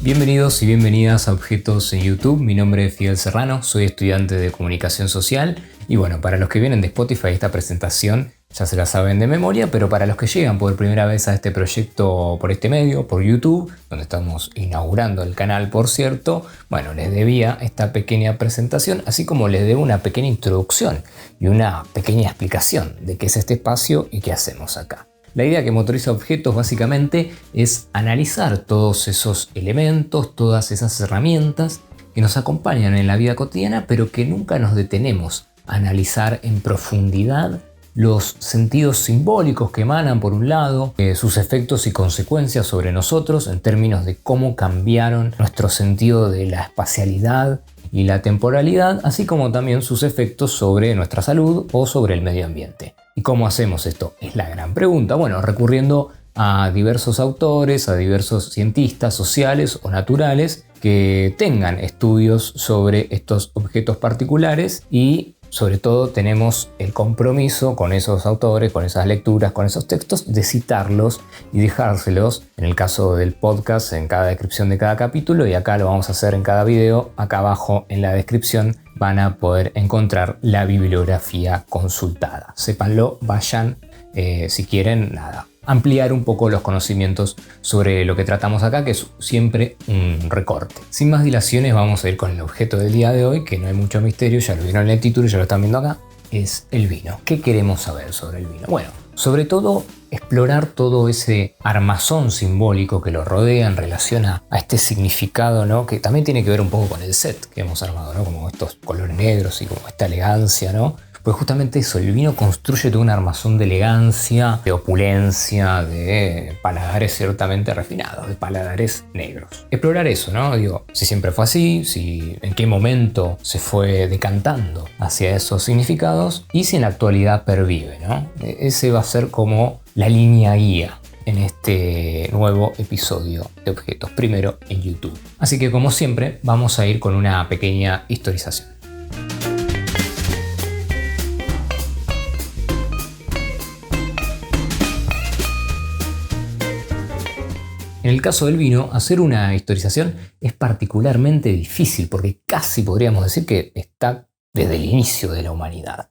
Bienvenidos y bienvenidas a Objetos en YouTube. Mi nombre es Fidel Serrano, soy estudiante de Comunicación Social y bueno, para los que vienen de Spotify esta presentación ya se la saben de memoria, pero para los que llegan por primera vez a este proyecto por este medio, por YouTube, donde estamos inaugurando el canal por cierto, bueno, les debía esta pequeña presentación, así como les debo una pequeña introducción y una pequeña explicación de qué es este espacio y qué hacemos acá. La idea que motoriza Objetos básicamente es analizar todos esos elementos, todas esas herramientas que nos acompañan en la vida cotidiana, pero que nunca nos detenemos a analizar en profundidad los sentidos simbólicos que emanan por un lado, sus efectos y consecuencias sobre nosotros en términos de cómo cambiaron nuestro sentido de la espacialidad y la temporalidad, así como también sus efectos sobre nuestra salud o sobre el medio ambiente. ¿Y cómo hacemos esto? Es la gran pregunta. Bueno, recurriendo a diversos autores, a diversos cientistas sociales o naturales que tengan estudios sobre estos objetos particulares y sobre todo tenemos el compromiso con esos autores, con esas lecturas, con esos textos, de citarlos y dejárselos, en el caso del podcast, en cada descripción de cada capítulo, y acá lo vamos a hacer en cada video. Acá abajo en la descripción van a poder encontrar la bibliografía consultada. Sépanlo, vayan, si quieren, ampliar un poco los conocimientos sobre lo que tratamos acá, que es siempre un recorte. Sin más dilaciones vamos a ir con el objeto del día de hoy, que no hay mucho misterio, ya lo vieron en el título, ya lo están viendo acá, es el vino. ¿Qué queremos saber sobre el vino? Bueno, sobre todo explorar todo ese armazón simbólico que lo rodea en relación a este significado, ¿no? Que también tiene que ver un poco con el set que hemos armado, ¿no? Como estos colores negros y como esta elegancia, ¿no? Pues justamente eso, el vino construye todo un armazón de elegancia, de opulencia, de paladares ciertamente refinados, de paladares negros. Explorar eso, ¿no? Digo, si siempre fue así, si en qué momento se fue decantando hacia esos significados y si en la actualidad pervive, ¿no? Ese va a ser como la línea guía en este nuevo episodio de Objetos, primero en YouTube. Así que como siempre vamos a ir con una pequeña historización. En el caso del vino, hacer una historización es particularmente difícil porque casi podríamos decir que está desde el inicio de la humanidad.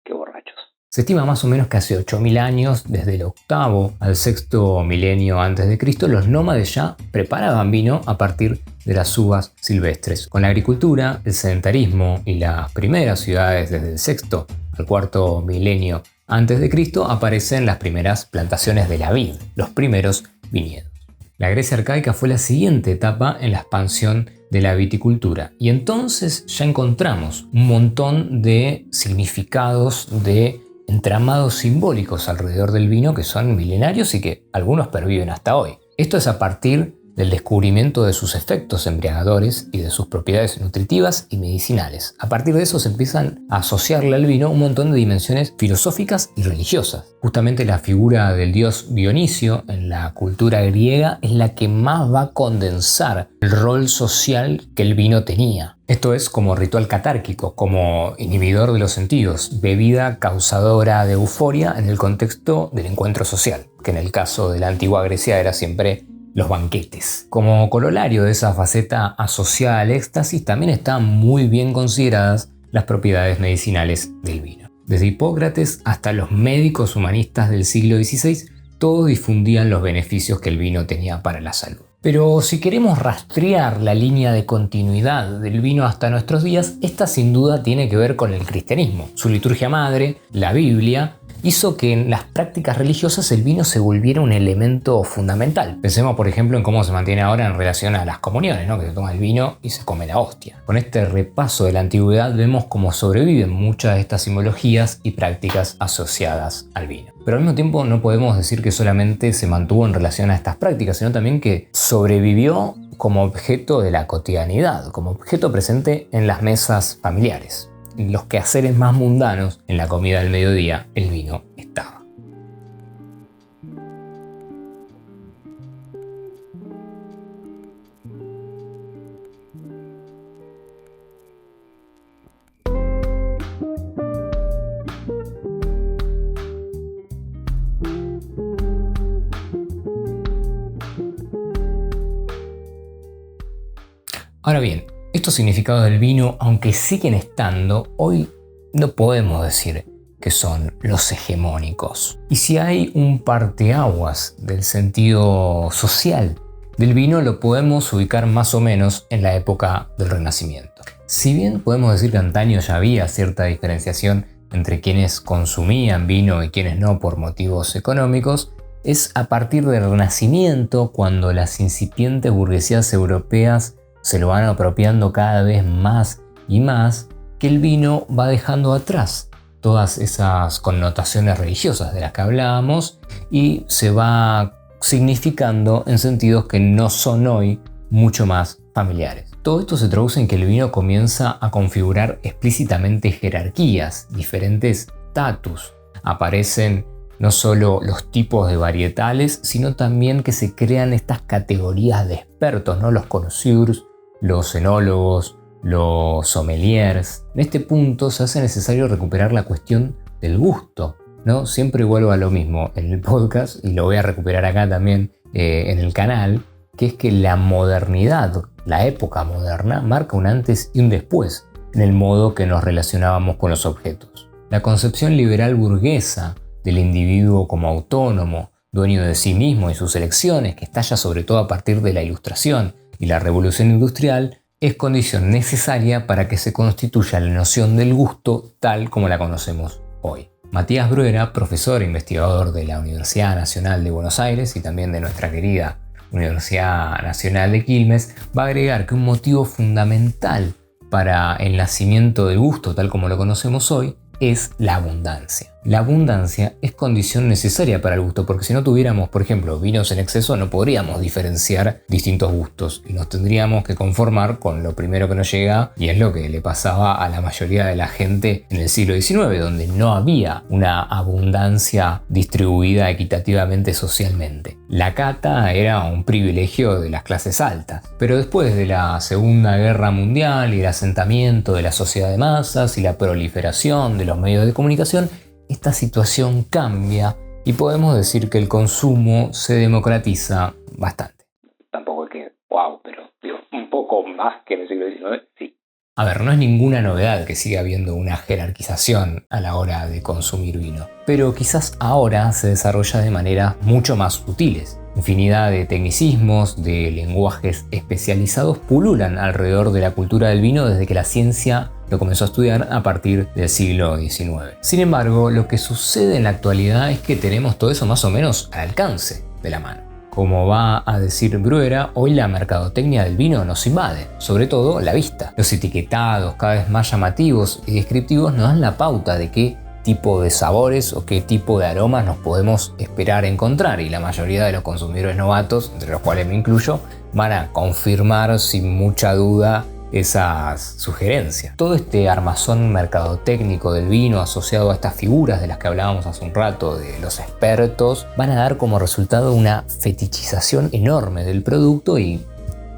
¡Qué borrachos! Se estima más o menos que hace 8.000 años, desde el octavo al sexto milenio antes de Cristo, los nómades ya preparaban vino a partir de las uvas silvestres. Con la agricultura, el sedentarismo y las primeras ciudades desde el sexto al cuarto milenio antes de Cristo aparecen las primeras plantaciones de la vid, los primeros viñedos. La Grecia arcaica fue la siguiente etapa en la expansión de la viticultura y entonces ya encontramos un montón de significados, de entramados simbólicos alrededor del vino que son milenarios y que algunos perviven hasta hoy. Esto es a partir del descubrimiento de sus efectos embriagadores y de sus propiedades nutritivas y medicinales. A partir de eso se empiezan a asociarle al vino un montón de dimensiones filosóficas y religiosas. Justamente la figura del dios Dionisio en la cultura griega es la que más va a condensar el rol social que el vino tenía. Esto es como ritual catárquico, como inhibidor de los sentidos, bebida causadora de euforia en el contexto del encuentro social, que en el caso de la antigua Grecia era siempre los banquetes. Como corolario de esa faceta asociada al éxtasis, también están muy bien consideradas las propiedades medicinales del vino. Desde Hipócrates hasta los médicos humanistas del siglo XVI, todos difundían los beneficios que el vino tenía para la salud. Pero si queremos rastrear la línea de continuidad del vino hasta nuestros días, esta sin duda tiene que ver con el cristianismo. Su liturgia madre, la Biblia, hizo que en las prácticas religiosas el vino se volviera un elemento fundamental. Pensemos, por ejemplo, en cómo se mantiene ahora en relación a las comuniones, ¿no? Que se toma el vino y se come la hostia. Con este repaso de la antigüedad vemos cómo sobreviven muchas de estas simbologías y prácticas asociadas al vino. Pero al mismo tiempo no podemos decir que solamente se mantuvo en relación a estas prácticas, sino también que sobrevivió como objeto de la cotidianidad, como objeto presente en las mesas familiares. En los quehaceres más mundanos, en la comida del mediodía, el vino estaba. Ahora bien, estos significados del vino, aunque siguen estando, hoy no podemos decir que son los hegemónicos. Y si hay un parteaguas del sentido social del vino, lo podemos ubicar más o menos en la época del Renacimiento. Si bien podemos decir que antaño ya había cierta diferenciación entre quienes consumían vino y quienes no por motivos económicos, es a partir del Renacimiento cuando las incipientes burguesías europeas se lo van apropiando cada vez más y más, que el vino va dejando atrás todas esas connotaciones religiosas de las que hablábamos y se va significando en sentidos que no son hoy mucho más familiares. Todo esto se traduce en que el vino comienza a configurar explícitamente jerarquías, diferentes estatus. Aparecen no solo los tipos de varietales, sino también que se crean estas categorías de expertos, ¿no? Los connoisseurs, los enólogos, los sommeliers. En este punto se hace necesario recuperar la cuestión del gusto, ¿no? Siempre vuelvo a lo mismo en el podcast y lo voy a recuperar acá también en el canal, que es que la modernidad, la época moderna, marca un antes y un después en el modo que nos relacionábamos con los objetos. La concepción liberal burguesa del individuo como autónomo, dueño de sí mismo y sus elecciones, que estalla sobre todo a partir de la Ilustración y la Revolución Industrial, es condición necesaria para que se constituya la noción del gusto tal como la conocemos hoy. Matías Bruera, profesor e investigador de la Universidad Nacional de Buenos Aires y también de nuestra querida Universidad Nacional de Quilmes, va a agregar que un motivo fundamental para el nacimiento del gusto tal como lo conocemos hoy es la abundancia. La abundancia es condición necesaria para el gusto, porque si no tuviéramos, por ejemplo, vinos en exceso, no podríamos diferenciar distintos gustos y nos tendríamos que conformar con lo primero que nos llega, y es lo que le pasaba a la mayoría de la gente en el siglo XIX, donde no había una abundancia distribuida equitativamente socialmente. La cata era un privilegio de las clases altas, pero después de la Segunda Guerra Mundial y el asentamiento de la sociedad de masas y la proliferación de los medios de comunicación, esta situación cambia y podemos decir que el consumo se democratiza bastante. Tampoco es que, wow, pero digo, un poco más que en el siglo XIX, sí. A ver, no es ninguna novedad que siga habiendo una jerarquización a la hora de consumir vino, pero quizás ahora se desarrolla de maneras mucho más sutiles. Infinidad de tecnicismos, de lenguajes especializados pululan alrededor de la cultura del vino desde que la ciencia lo comenzó a estudiar a partir del siglo XIX. Sin embargo, lo que sucede en la actualidad es que tenemos todo eso más o menos al alcance de la mano. Como va a decir Bruera, hoy la mercadotecnia del vino nos invade, sobre todo la vista. Los etiquetados cada vez más llamativos y descriptivos nos dan la pauta de qué tipo de sabores o qué tipo de aromas nos podemos esperar encontrar, y la mayoría de los consumidores novatos, entre los cuales me incluyo, van a confirmar sin mucha duda esas sugerencias. Todo este armazón mercadotécnico del vino asociado a estas figuras de las que hablábamos hace un rato, de los expertos, van a dar como resultado una fetichización enorme del producto, y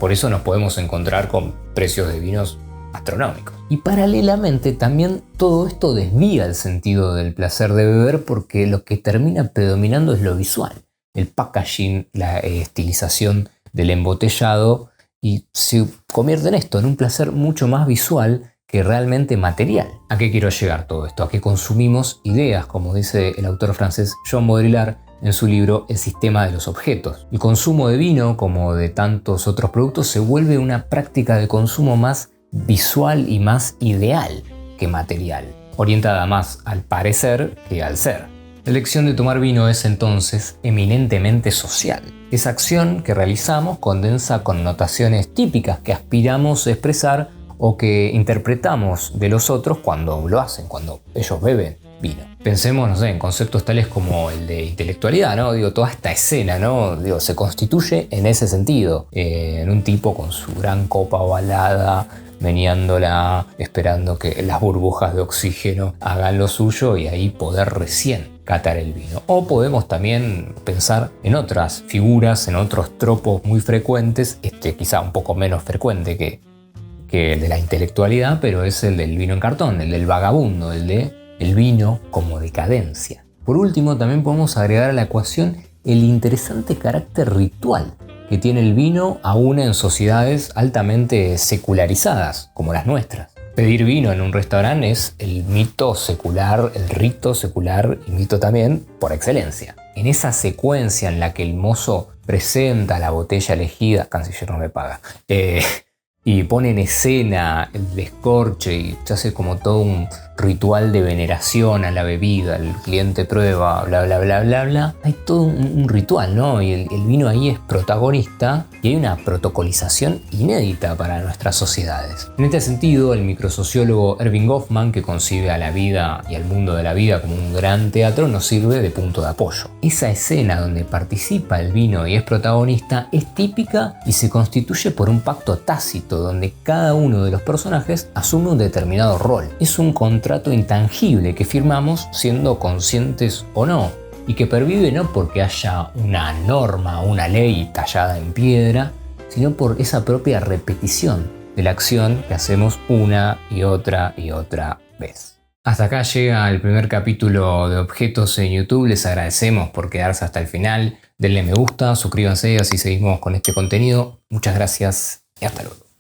por eso nos podemos encontrar con precios de vinos astronómicos. Y paralelamente también todo esto desvía el sentido del placer de beber, porque lo que termina predominando es lo visual, el packaging, la estilización del embotellado, y se convierte en esto, en un placer mucho más visual que realmente material. ¿A qué quiero llegar todo esto? A que consumimos ideas, como dice el autor francés Jean Baudrillard en su libro El sistema de los objetos. El consumo de vino, como de tantos otros productos, se vuelve una práctica de consumo más visual y más ideal que material, orientada más al parecer que al ser. La elección de tomar vino es entonces eminentemente social. Esa acción que realizamos condensa connotaciones típicas que aspiramos a expresar o que interpretamos de los otros cuando lo hacen, cuando ellos beben vino. Pensemos, no sé, en conceptos tales como el de intelectualidad, ¿no? Digo, toda esta escena, ¿no? Digo, se constituye en ese sentido, en un tipo con su gran copa ovalada, meneándola, esperando que las burbujas de oxígeno hagan lo suyo y ahí poder recién catar el vino. O podemos también pensar en otras figuras, en otros tropos muy frecuentes, quizá un poco menos frecuente que el de la intelectualidad, pero es el del vino en cartón, el del vagabundo, el de el vino como decadencia. Por último, también podemos agregar a la ecuación el interesante carácter ritual que tiene el vino aún en sociedades altamente secularizadas, como las nuestras. Pedir vino en un restaurante es el mito secular, el rito secular y mito también por excelencia. En esa secuencia en la que el mozo presenta la botella elegida, Canciller no me paga, y pone en escena el descorche y se hace como todo un ritual de veneración a la bebida, el cliente prueba, bla bla bla bla bla. Hay todo un ritual, ¿no? Y el vino ahí es protagonista y hay una protocolización inédita para nuestras sociedades. En este sentido, el microsociólogo Erving Goffman, que concibe a la vida y al mundo de la vida como un gran teatro, nos sirve de punto de apoyo. Esa escena donde participa el vino y es protagonista es típica y se constituye por un pacto tácito donde cada uno de los personajes asume un determinado rol. Es un contrato intangible que firmamos siendo conscientes o no, y que pervive no porque haya una norma o una ley tallada en piedra, sino por esa propia repetición de la acción que hacemos una y otra vez. Hasta acá llega el primer capítulo de Objetos en YouTube. Les agradecemos por quedarse hasta el final. Denle me gusta, suscríbanse, así seguimos con este contenido. Muchas gracias y hasta luego.